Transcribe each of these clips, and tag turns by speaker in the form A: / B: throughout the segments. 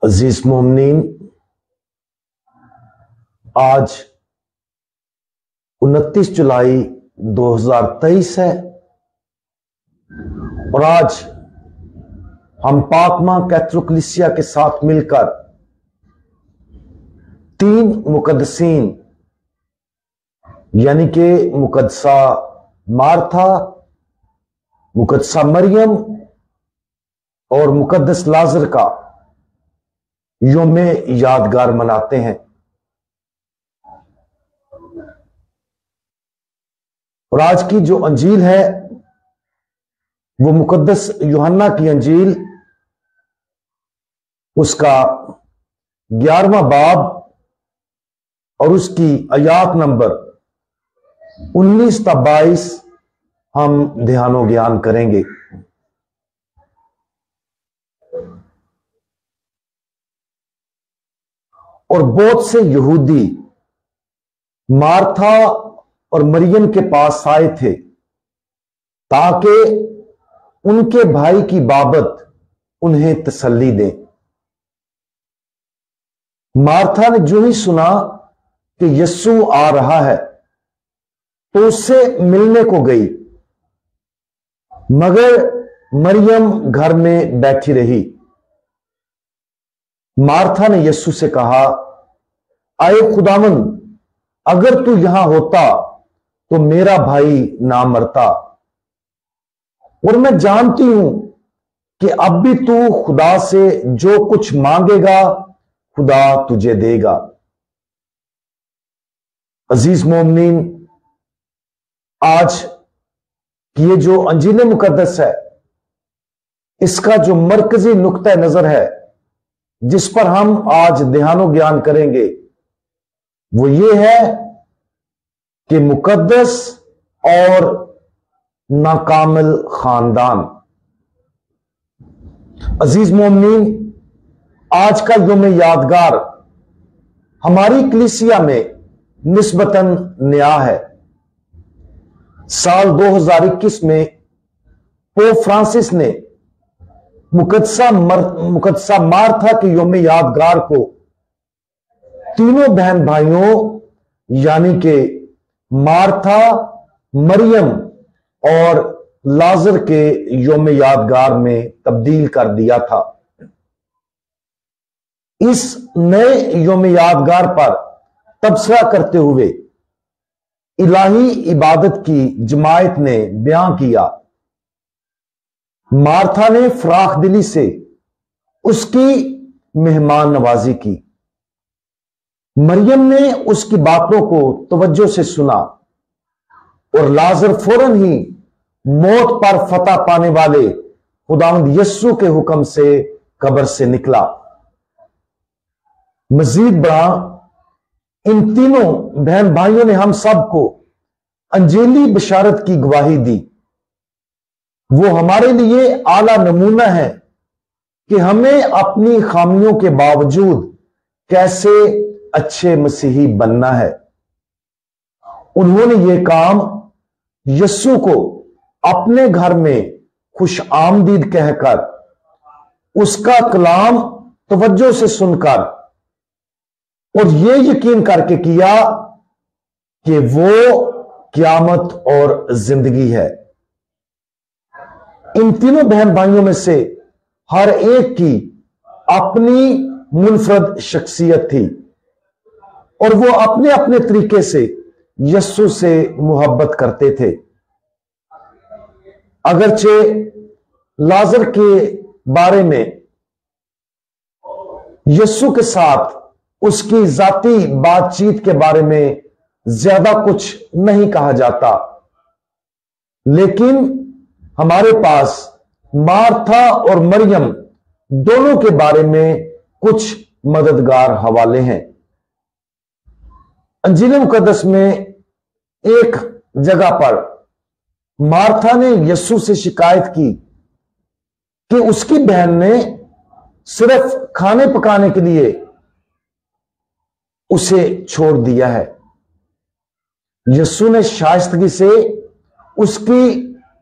A: عزیز مومنین، آج 29 جولائی 2023 ہے اور آج ہم پاک ماں کیتھولک کلیسیا کے ساتھ مل کر 3 مقدسین یعنی کہ مقدسہ مارتھا، مقدسہ مریم اور مقدس لازر کا یوم یادگار مناتے ہیں۔ اور آج کی جو انجیل ہے وہ مقدس یوحنا کی انجیل، اس کا 11واں باب اور اس کی آیات نمبر 19 تا 22 ہم دھیان و گیان کریں گے۔ اور بہت سے یہودی مارتھا اور مریم کے پاس آئے تھے تاکہ ان کے بھائی کی بابت انہیں تسلی دیں۔ مارتھا نے جو ہی سنا کہ یسوع آ رہا ہے تو اس سے ملنے کو گئی، مگر مریم گھر میں بیٹھی رہی۔ مارتھا نے یسوع سے کہا، اے خداوند، اگر تو یہاں ہوتا تو میرا بھائی نہ مرتا، اور میں جانتی ہوں کہ اب بھی تو خدا سے جو کچھ مانگے گا خدا تجھے دے گا۔ عزیز مومنین، آج کی یہ جو انجیل مقدس ہے، اس کا جو مرکزی نقطہ نظر ہے جس پر ہم آج دھیان و گیان کریں گے وہ یہ ہے کہ مقدس اور ناکامل خاندان۔ عزیز مومنین، آج کا یوم یادگار ہماری کلیسیا میں نسبتاً نیا ہے۔ سال 2021 میں پوپ فرانسس نے مقدسہ مارتھا کے یوم یادگار کو تینوں بہن بھائیوں یعنی کہ مارتھا، مریم اور لازر کے یوم یادگار میں تبدیل کر دیا تھا۔ اس نئے یوم یادگار پر تبصرہ کرتے ہوئے الہی عبادت کی جماعت نے بیان کیا، مارتھا نے فراخ دلی سے اس کی مہمان نوازی کی، مریم نے اس کی باتوں کو توجہ سے سنا، اور لازر فوراً ہی موت پر فتح پانے والے خداوند یسوع کے حکم سے قبر سے نکلا۔ مزید برآں ان تینوں بہن بھائیوں نے ہم سب کو انجیلی بشارت کی گواہی دی۔ وہ ہمارے لیے اعلیٰ نمونہ ہے کہ ہمیں اپنی خامیوں کے باوجود کیسے اچھے مسیحی بننا ہے۔ انہوں نے یہ کام یسوع کو اپنے گھر میں خوش آمدید کہہ کر، اس کا کلام توجہ سے سن کر اور یہ یقین کر کے کیا کہ وہ قیامت اور زندگی ہے۔ ان تینوں بہن بھائیوں میں سے ہر ایک کی اپنی منفرد شخصیت تھی اور وہ اپنے اپنے طریقے سے یسوع سے محبت کرتے تھے۔ اگرچہ لازر کے بارے میں یسوع کے ساتھ اس کی ذاتی بات چیت کے بارے میں زیادہ کچھ نہیں کہا جاتا، لیکن ہمارے پاس مارتھا اور مریم دونوں کے بارے میں کچھ مددگار حوالے ہیں۔ انجیل مقدس میں ایک جگہ پر مارتھا نے یسوع سے شکایت کی کہ اس کی بہن نے صرف کھانے پکانے کے لیے اسے چھوڑ دیا ہے۔ یسوع نے شائستگی سے اس کی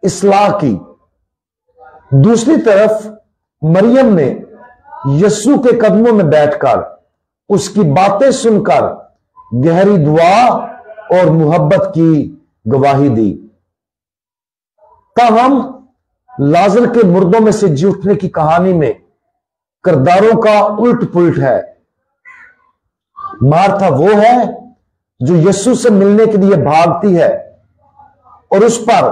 A: اصلاح کی۔ دوسری طرف مریم نے यीशु के कदमों में बैठकर उसकी बातें सुनकर गहरी दुआ और मोहब्बत की गवाही दी। तब हम लाजर के मुर्दों में से जी उठने की कहानी में किरदारों का उल्ट पुलट है। मार्था वो है जो यीशु से मिलने के लिए भागती है और उस पर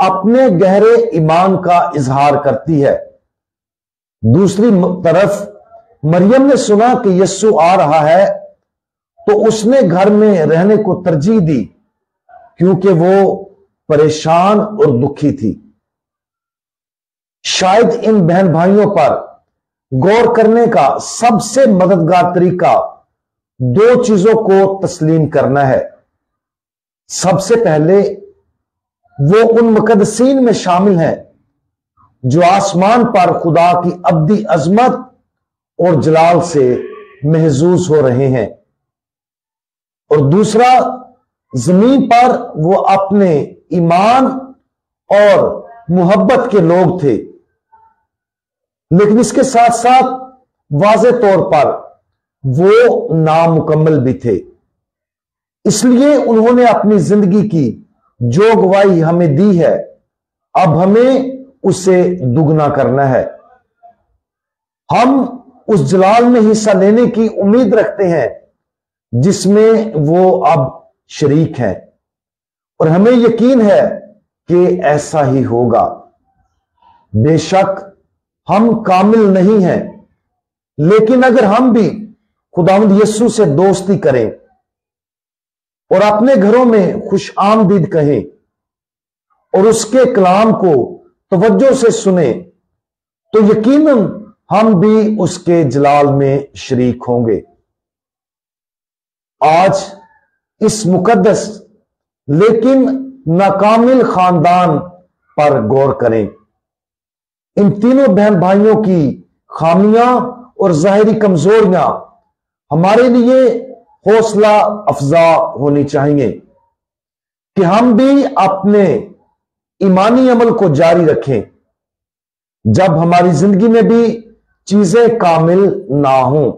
A: अपने गहरे ईमान का इजहार करती है। दूसरी तरफ मरियम ने सुना कि यीशु आ रहा है तो उसने घर में रहने को तरजीह दी, क्योंकि वो परेशान और दुखी थी। शायद इन बहन भाइयों पर गौर करने का सबसे मददगार तरीका दो चीजों को तस्लीम करना है। सबसे पहले वो उन मुकद्दसीन में शामिल हैं जो आसमान पर खुदा की अब्दी अजमत और जलाल से महजूज हो रहे हैं, और दूसरा जमीन पर वो अपने ईमान और मोहब्बत के लोग थे। लेकिन इसके साथ साथ वाज़े तौर पर वो नामुकम्मल भी थे। इसलिए उन्होंने अपनी जिंदगी की जो गवाही हमें दी है, अब हमें उसे दुगना करना है। हम उस जलाल में हिस्सा लेने की उम्मीद रखते हैं जिसमें वो अब शरीक हैं, और हमें यकीन है कि ऐसा ही होगा। बेशक हम कामिल नहीं हैं, लेकिन अगर हम भी खुदावंद यीशु से दोस्ती करें और अपने घरों में खुश आमदीद कहें और उसके कलाम को तवज्जो से सुने, तो यकीनन हम भी उसके जलाल में शरीक होंगे। आज इस मुकद्दस लेकिन नाकामिल खानदान पर गौर करें। इन तीनों बहन भाइयों की खामियां और जाहिरी कमजोरियां हमारे लिए हौसला अफजा होनी चाहिए कि हम भी अपने ईमानी अमल को जारी रखें, जब हमारी जिंदगी में भी चीजें कामिल ना हों।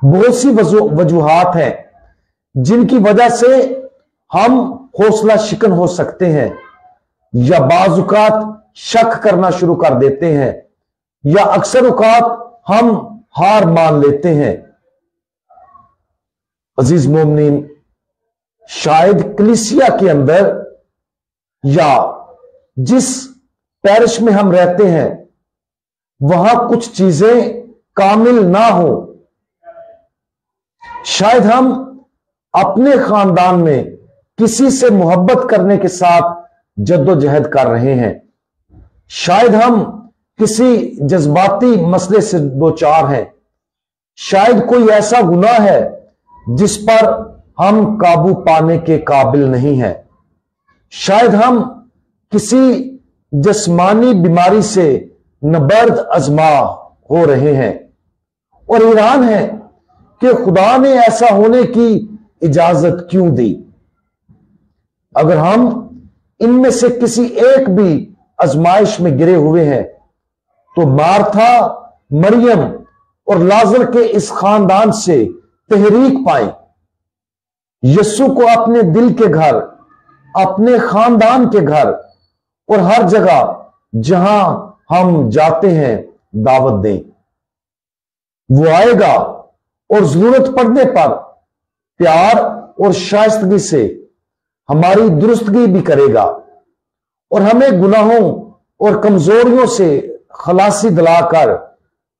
A: बहुत सी वजूहात हैं जिनकी वजह से हम हौसला शिकन हो सकते हैं, या बाजुकात शक करना शुरू कर देते हैं, या अक्सर औकात हम हार मान लेते हैं। अजीज मोमिनीन, शायद कलीसिया के अंदर या जिस पैरिश में हम रहते हैं वहां कुछ चीजें कामिल ना हो। शायद हम अपने खानदान में किसी से मोहब्बत करने के साथ जद्दोजहद कर रहे हैं। शायद हम किसी जज्बाती मसले से दो चार हैं। शायद कोई ऐसा गुनाह है जिस पर हम काबू पाने के काबिल नहीं हैं। शायद हम किसी जिस्मानी बीमारी से नबर्द अजमा हो रहे हैं और हैरान है कि खुदा ने ऐसा होने की इजाजत क्यों दी। अगर हम इनमें से किसी एक भी आजमाइश में गिरे हुए हैं तो मार्था, मरियम और लाजर के इस खानदान से तहरीक पाएं। यीशु को अपने दिल के घर, अपने खानदान के घर और हर जगह जहां हम जाते हैं दावत दें। वो आएगा और जरूरत पड़ने पर प्यार और शाइस्तगी से हमारी दुरुस्तगी भी करेगा और हमें गुनाहों और कमजोरियों से खलासी दिलाकर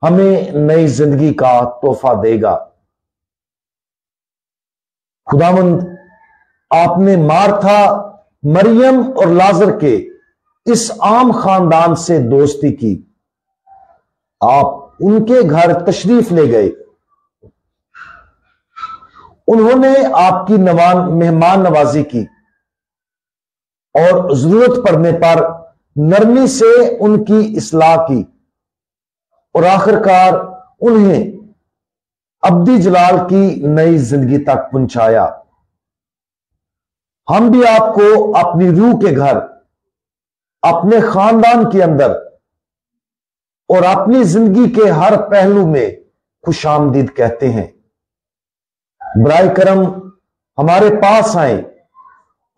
A: हमें नई जिंदगी का तोहफा देगा। खुदावंद, आपने मार्था, मरियम और लाजर के इस आम खानदान से दोस्ती की। आप उनके घर तशरीफ ले गए। उन्होंने आपकी मेहमान नवाजी की और जरूरत पड़ने पर नरमी से उनकी इस्लाह की और आखिरकार उन्हें अब्दी जलाल की नई जिंदगी तक पहुंचाया। हम भी आपको अपनी रूह के घर, अपने खानदान के अंदर और अपनी जिंदगी के हर पहलू में खुशामदीद कहते हैं। बराए करम हमारे पास आए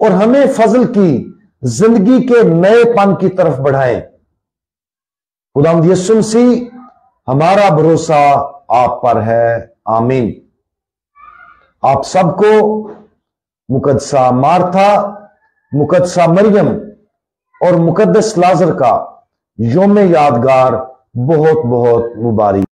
A: और हमें फजल की जिंदगी के नए पन की तरफ बढ़ाएं। खुदावंद यीशु मसीह हमारा भरोसा आप पर है। आमीन। आप सबको मुकद्दसा मार्था, मुकद्दसा मरियम और मुकद्दस लाजर का योम यादगार बहुत बहुत मुबारक।